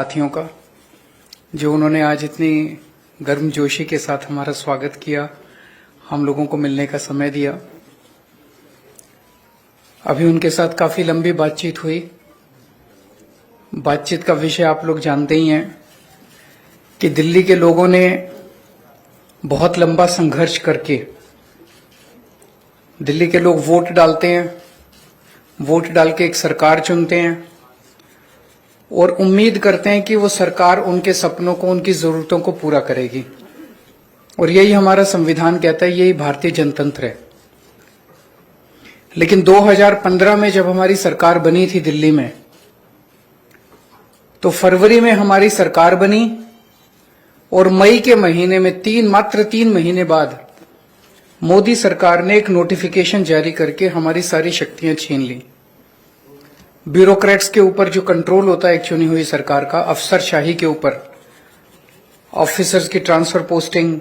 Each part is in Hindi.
साथियों का जो उन्होंने आज इतनी गर्मजोशी के साथ हमारा स्वागत किया, हम लोगों को मिलने का समय दिया। अभी उनके साथ काफी लंबी बातचीत हुई। बातचीत का विषय आप लोग जानते ही हैं कि दिल्ली के लोगों ने बहुत लंबा संघर्ष करके, दिल्ली के लोग वोट डालते हैं, वोट डाल के एक सरकार चुनते हैं और उम्मीद करते हैं कि वो सरकार उनके सपनों को, उनकी जरूरतों को पूरा करेगी। और यही हमारा संविधान कहता है, यही भारतीय जनतंत्र है। लेकिन 2015 में जब हमारी सरकार बनी थी दिल्ली में, तो फरवरी में हमारी सरकार बनी और मई के महीने में मात्र 3 महीने बाद मोदी सरकार ने एक नोटिफिकेशन जारी करके हमारी सारी शक्तियां छीन ली। ब्यूरोक्रेट्स के ऊपर जो कंट्रोल होता है एक चुनी हुई सरकार का, अफसरशाही के ऊपर, ऑफिसर्स की ट्रांसफर पोस्टिंग,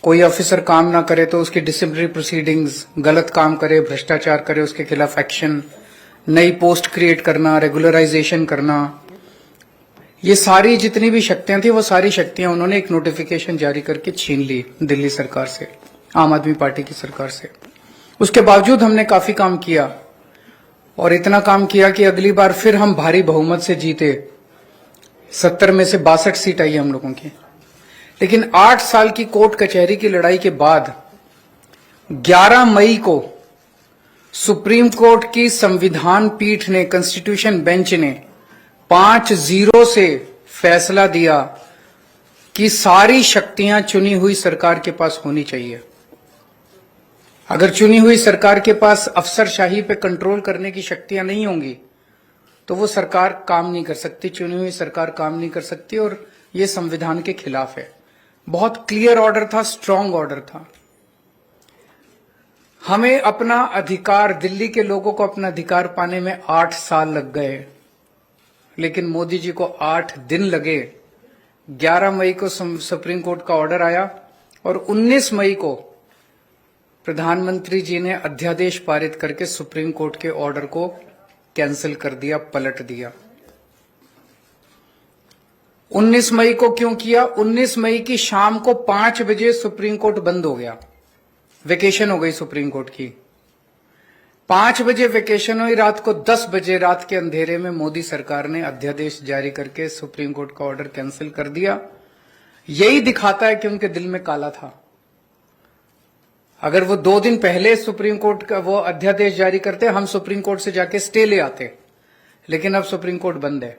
कोई ऑफिसर काम ना करे तो उसकी डिसिप्लिनरी प्रोसीडिंग्स, गलत काम करे, भ्रष्टाचार करे उसके खिलाफ एक्शन, नई पोस्ट क्रिएट करना, रेगुलराइजेशन करना, ये सारी जितनी भी शक्तियां थी वो सारी शक्तियां उन्होंने एक नोटिफिकेशन जारी करके छीन ली दिल्ली सरकार से, आम आदमी पार्टी की सरकार से। उसके बावजूद हमने काफी काम किया और इतना काम किया कि अगली बार फिर हम भारी बहुमत से जीते। 70 में से 62 सीट आई हम लोगों की। लेकिन 8 साल की कोर्ट कचहरी की लड़ाई के बाद 11 मई को सुप्रीम कोर्ट की संविधान पीठ ने, कॉन्स्टिट्यूशन बेंच ने 5-0 से फैसला दिया कि सारी शक्तियां चुनी हुई सरकार के पास होनी चाहिए। अगर चुनी हुई सरकार के पास अफसरशाही पे कंट्रोल करने की शक्तियां नहीं होंगी तो वो सरकार काम नहीं कर सकती, चुनी हुई सरकार काम नहीं कर सकती, और ये संविधान के खिलाफ है। बहुत क्लियर ऑर्डर था, स्ट्रांग ऑर्डर था। हमें अपना अधिकार, दिल्ली के लोगों को अपना अधिकार पाने में 8 साल लग गए, लेकिन मोदी जी को 8 दिन लगे। 11 मई को सुप्रीम कोर्ट का ऑर्डर आया और 19 मई को प्रधानमंत्री जी ने अध्यादेश पारित करके सुप्रीम कोर्ट के ऑर्डर को कैंसिल कर दिया, पलट दिया। 19 मई को क्यों किया? 19 मई की शाम को 5 बजे सुप्रीम कोर्ट बंद हो गया, वेकेशन हो गई सुप्रीम कोर्ट की। 5 बजे वेकेशन हुई, रात को 10 बजे रात के अंधेरे में मोदी सरकार ने अध्यादेश जारी करके सुप्रीम कोर्ट का ऑर्डर कैंसिल कर दिया। यही दिखाता है कि उनके दिल में काला था। अगर वो 2 दिन पहले सुप्रीम कोर्ट का वो अध्यादेश जारी करते, हम सुप्रीम कोर्ट से जाके स्टे ले आते। लेकिन अब सुप्रीम कोर्ट बंद है,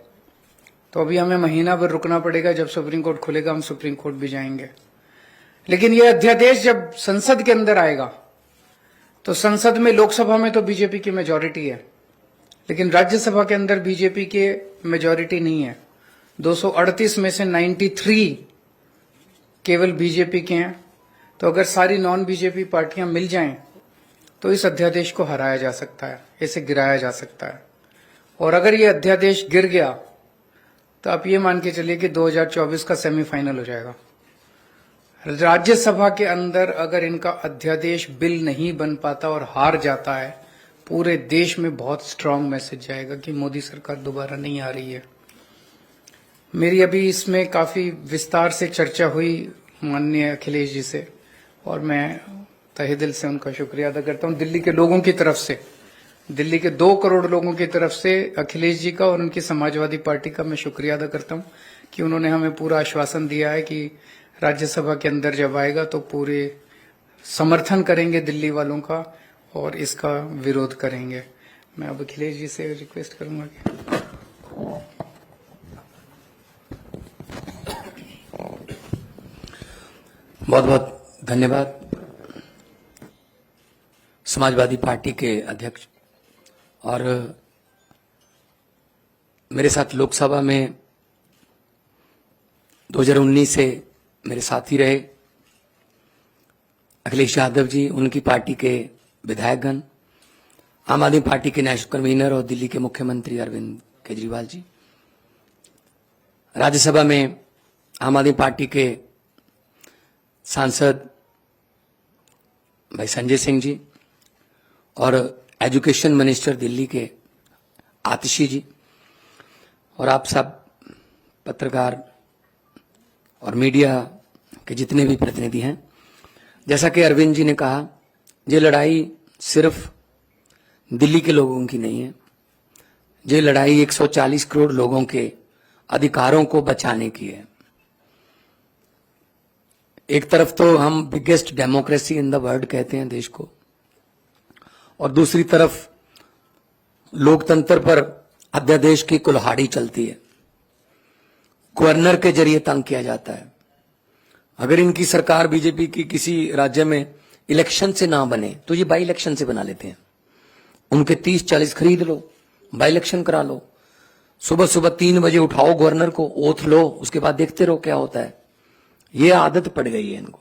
तो अभी हमें महीना भर रुकना पड़ेगा। जब सुप्रीम कोर्ट खुलेगा हम सुप्रीम कोर्ट भी जाएंगे। लेकिन ये अध्यादेश जब संसद के अंदर आएगा, तो संसद में, लोकसभा में तो बीजेपी की मेजोरिटी है, लेकिन राज्यसभा के अंदर बीजेपी के मेजोरिटी नहीं है। 238 में से 93 केवल बीजेपी के हैं। तो अगर सारी नॉन बीजेपी पार्टियां मिल जाएं तो इस अध्यादेश को हराया जा सकता है, इसे गिराया जा सकता है। और अगर ये अध्यादेश गिर गया तो आप ये मान के चलिए कि 2024 का सेमीफाइनल हो जाएगा। राज्यसभा के अंदर अगर इनका अध्यादेश बिल नहीं बन पाता और हार जाता है, पूरे देश में बहुत स्ट्रांग मैसेज जाएगा कि मोदी सरकार दोबारा नहीं आ रही है। मेरी अभी इसमें काफी विस्तार से चर्चा हुई माननीय अखिलेश जी से, और मैं तहे दिल से उनका शुक्रिया अदा करता हूं। दिल्ली के लोगों की तरफ से, दिल्ली के 2 करोड़ लोगों की तरफ से अखिलेश जी का और उनकी समाजवादी पार्टी का मैं शुक्रिया अदा करता हूं कि उन्होंने हमें पूरा आश्वासन दिया है कि राज्यसभा के अंदर जब आएगा तो पूरे समर्थन करेंगे दिल्ली वालों का और इसका विरोध करेंगे। मैं अब अखिलेश जी से रिक्वेस्ट करूंगा कि बहुत बहुत धन्यवाद। समाजवादी पार्टी के अध्यक्ष और मेरे साथ लोकसभा में 2019 से मेरे साथी रहे अखिलेश यादव जी, उनकी पार्टी के विधायकगण, आम आदमी पार्टी के नेशनल कन्वीनर और दिल्ली के मुख्यमंत्री अरविंद केजरीवाल जी, राज्यसभा में आम आदमी पार्टी के सांसद भाई संजय सिंह जी और एजुकेशन मिनिस्टर दिल्ली के आतिशी जी, और आप सब पत्रकार और मीडिया के जितने भी प्रतिनिधि हैं, जैसा कि अरविंद जी ने कहा, ये लड़ाई सिर्फ दिल्ली के लोगों की नहीं है, ये लड़ाई 140 करोड़ लोगों के अधिकारों को बचाने की है। एक तरफ तो हम biggest democracy in the world कहते हैं देश को, और दूसरी तरफ लोकतंत्र पर अध्यादेश की कुल्हाड़ी चलती है, गवर्नर के जरिए तंग किया जाता है। अगर इनकी सरकार बीजेपी की किसी राज्य में इलेक्शन से ना बने तो ये बाई इलेक्शन से बना लेते हैं। उनके 30-40 खरीद लो, बाई इलेक्शन करा लो, सुबह सुबह 3 बजे उठाओ गवर्नर को, ओथ लो, उसके बाद देखते रहो क्या होता है। ये आदत पड़ गई है इनको,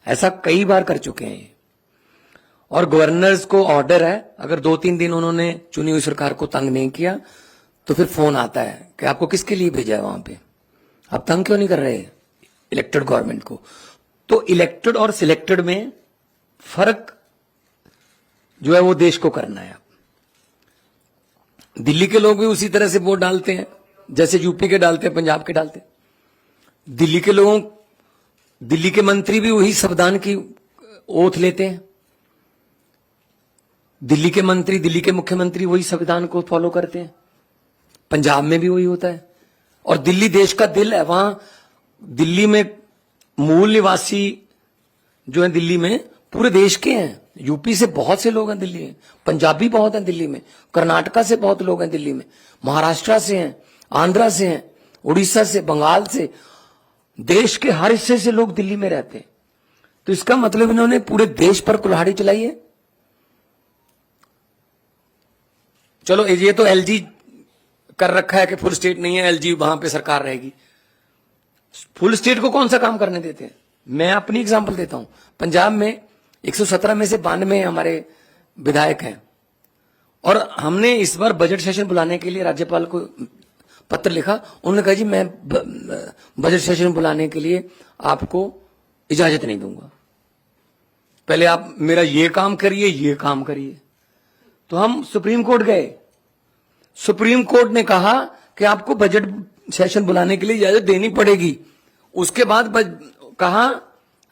ऐसा कई बार कर चुके हैं ये। और गवर्नर्स को ऑर्डर है, अगर 2-3 दिन उन्होंने चुनी हुई सरकार को तंग नहीं किया तो फिर फोन आता है कि आपको किसके लिए भेजा है वहां पे, आप तंग क्यों नहीं कर रहे इलेक्टेड गवर्नमेंट को। तो इलेक्टेड और सिलेक्टेड में फर्क जो है वो देश को करना है। दिल्ली के लोग भी उसी तरह से वोट डालते हैं जैसे यूपी के डालते हैं, पंजाब के डालते हैं। दिल्ली के लोगों, दिल्ली के मंत्री भी वही संविधान की ओथ लेते हैं, दिल्ली के मंत्री, दिल्ली के मुख्यमंत्री वही संविधान को फॉलो करते हैं। पंजाब में भी वही होता है। और दिल्ली देश का दिल है, वहां दिल्ली में मूल निवासी जो है दिल्ली में पूरे देश के हैं। यूपी से बहुत से लोग हैं दिल्ली में, पंजाबी बहुत हैं दिल्ली में, कर्नाटका से बहुत लोग हैं दिल्ली में, महाराष्ट्र से हैं, आंध्रा से हैं, उड़ीसा से, बंगाल से, देश के हर हिस्से से लोग दिल्ली में रहते हैं। तो इसका मतलब इन्होंने पूरे देश पर कुल्हाड़ी चलाई है। चलो ये तो एलजी कर रखा है कि फुल स्टेट नहीं है, एलजी वहां पे सरकार रहेगी। फुल स्टेट को कौन सा काम करने देते हैं। मैं अपनी एग्जांपल देता हूं, पंजाब में 117 में से 92 हमारे विधायक हैं, और हमने इस बार बजट सेशन बुलाने के लिए राज्यपाल को पत्र लिखा। उन्होंने कहा जी मैं बजट सेशन बुलाने के लिए आपको इजाजत नहीं दूंगा, पहले आप मेरा ये काम करिए, ये काम करिए। तो हम सुप्रीम कोर्ट गए, सुप्रीम कोर्ट ने कहा कि आपको बजट सेशन बुलाने के लिए इजाजत देनी पड़ेगी। उसके बाद कहा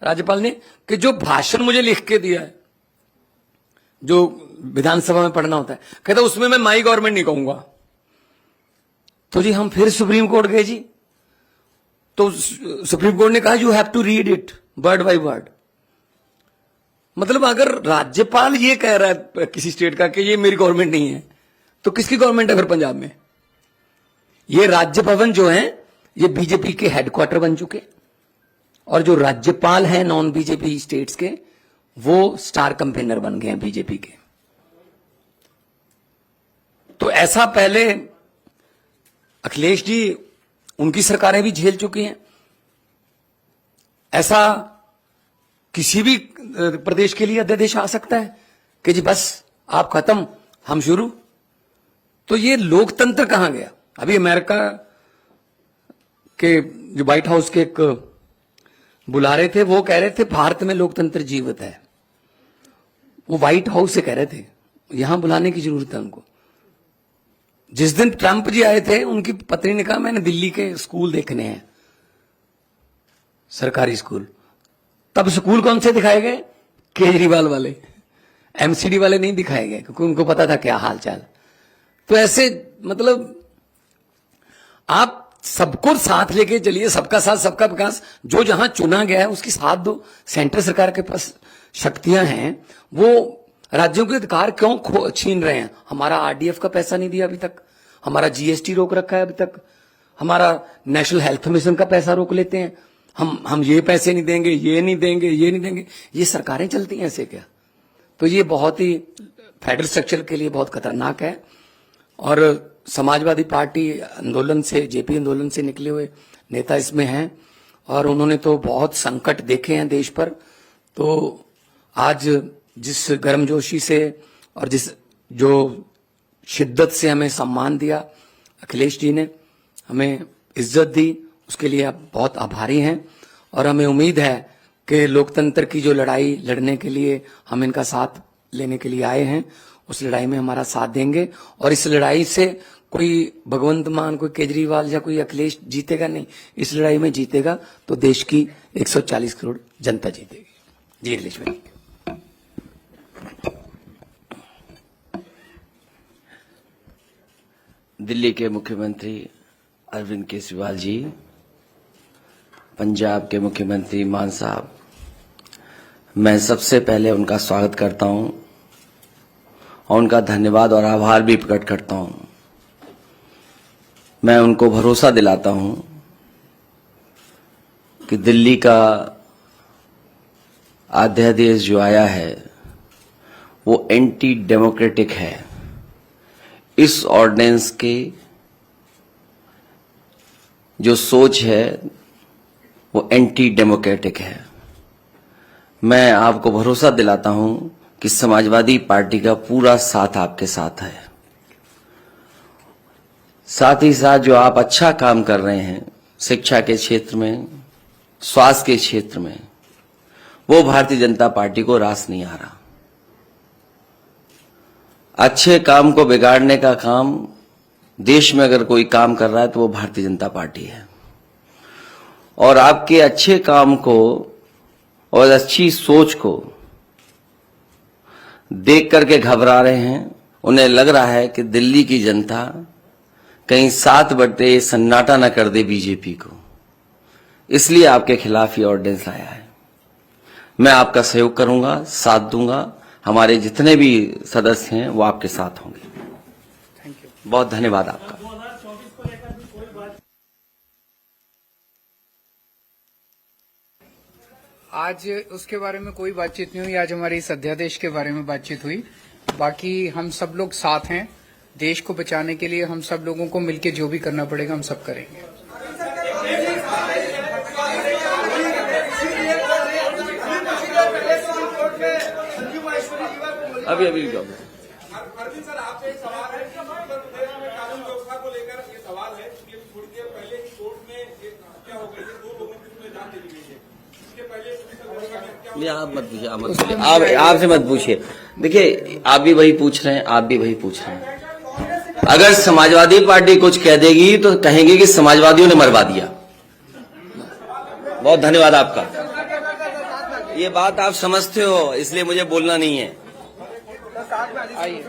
राज्यपाल ने कि जो भाषण मुझे लिख के दिया है, जो विधानसभा में पढ़ना होता है, कहता उसमें मैं माई गवर्नमेंट नहीं कहूंगा। तो जी हम फिर सुप्रीम कोर्ट गए जी, तो सुप्रीम कोर्ट ने कहा you have to read it word by word. मतलब अगर राज्यपाल ये कह रहा है किसी स्टेट का कि ये मेरी गवर्नमेंट नहीं है, तो किसकी गवर्नमेंट है फिर पंजाब में। ये राज्य भवन जो है ये बीजेपी के हेडक्वार्टर बन चुके, और जो राज्यपाल हैं नॉन बीजेपी स्टेट्स के वो स्टार कैंपेनर बन गए हैं बीजेपी के। तो ऐसा पहले अखिलेश जी, उनकी सरकारें भी झेल चुकी हैं। ऐसा किसी भी प्रदेश के लिए अध्यादेश आ सकता है कि जी बस आप खत्म हम शुरू। तो ये लोकतंत्र कहां गया। अभी अमेरिका के जो व्हाइट हाउस के एक बुला रहे थे, वो कह रहे थे भारत में लोकतंत्र जीवित है। वो व्हाइट हाउस से कह रहे थे, यहां बुलाने की जरूरत है उनको। जिस दिन ट्रंप जी आए थे, उनकी पत्नी ने कहा मैंने दिल्ली के स्कूल देखने हैं, सरकारी स्कूल। तब स्कूल कौन से दिखाए गए, केजरीवाल वाले, एमसीडी वाले नहीं दिखाए गए, क्योंकि उनको पता था क्या हाल चाल। तो ऐसे मतलब आप सबको साथ लेके चलिए, सबका साथ सबका विकास। जो जहां चुना गया है उसकी साथ दो। सेंट्रल सरकार के पास शक्तियां हैं, वो राज्यों के अधिकार क्यों छीन रहे हैं। हमारा आरडीएफ का पैसा नहीं दिया अभी तक, हमारा जीएसटी रोक रखा है अभी तक, हमारा नेशनल हेल्थ मिशन का पैसा रोक लेते हैं। हम ये पैसे नहीं देंगे, ये नहीं देंगे, ये नहीं देंगे। ये सरकारें चलती हैं ऐसे क्या। तो ये बहुत ही फेडरल स्ट्रक्चर के लिए बहुत खतरनाक है। और समाजवादी पार्टी आंदोलन से, जेपी आंदोलन से निकले हुए नेता इसमें हैं, और उन्होंने तो बहुत संकट देखे हैं देश पर। तो आज जिस गर्मजोशी से और जिस जो शिद्दत से हमें सम्मान दिया अखिलेश जी ने, हमें इज्जत दी, उसके लिए आप बहुत आभारी हैं। और हमें उम्मीद है कि लोकतंत्र की जो लड़ाई लड़ने के लिए हम इनका साथ लेने के लिए आए हैं, उस लड़ाई में हमारा साथ देंगे। और इस लड़ाई से कोई भगवंत मान, कोई केजरीवाल या कोई अखिलेश जीतेगा नहीं। इस लड़ाई में जीतेगा तो देश की 140 करोड़ जनता जीतेगी। जी अखिलेश भाई। दिल्ली के मुख्यमंत्री अरविंद केजरीवाल जी, पंजाब के मुख्यमंत्री मान साहब, मैं सबसे पहले उनका स्वागत करता हूं और उनका धन्यवाद और आभार भी प्रकट करता हूं। मैं उनको भरोसा दिलाता हूं कि दिल्ली का अध्यादेश जो आया है वो एंटी डेमोक्रेटिक है। इस ऑर्डिनेंस के जो सोच है वो एंटी डेमोक्रेटिक है। मैं आपको भरोसा दिलाता हूं कि समाजवादी पार्टी का पूरा साथ आपके साथ है। साथ ही साथ जो आप अच्छा काम कर रहे हैं शिक्षा के क्षेत्र में, स्वास्थ्य के क्षेत्र में, वो भारतीय जनता पार्टी को रास नहीं आ रहा। अच्छे काम को बिगाड़ने का काम देश में अगर कोई काम कर रहा है तो वो भारतीय जनता पार्टी है। और आपके अच्छे काम को और अच्छी सोच को देख करके घबरा रहे हैं। उन्हें लग रहा है कि दिल्ली की जनता कहीं साथ बढ़ते सन्नाटा न कर दे बीजेपी को, इसलिए आपके खिलाफ ये ऑर्डिनेंस आया है। मैं आपका सहयोग करूंगा, साथ दूंगा। हमारे जितने भी सदस्य हैं वो आपके साथ होंगे। Thank you. बहुत धन्यवाद आपका। आज उसके बारे में कोई बातचीत नहीं हुई। आज हमारी इस अध्यादेश के बारे में बातचीत हुई। बाकी हम सब लोग साथ हैं। देश को बचाने के लिए हम सब लोगों को मिलकर जो भी करना पड़ेगा हम सब करेंगे। अभी अरविंद सर, आपसे एक सवाल है कि उत्तर प्रदेश में कानून व्यवस्था को लेकर ये सवाल है कि थोड़ी देर पहले ही कोर्ट में क्या हो गई है, 2 लोगों की उसमें जान दे दी गई है। इसके पहले नहीं, आप मत पूछिए, आप मत पूछिए, आप आपसे मत पूछिए। देखिए, आप भी वही पूछ रहे हैं, आप भी वही पूछ रहे हैं। अगर समाजवादी पार्टी कुछ कह देगी तो कहेंगे कि समाजवादियों ने मरवा दिया। बहुत धन्यवाद आपका। ये बात आप समझते हो, इसलिए मुझे बोलना नहीं है। आइए।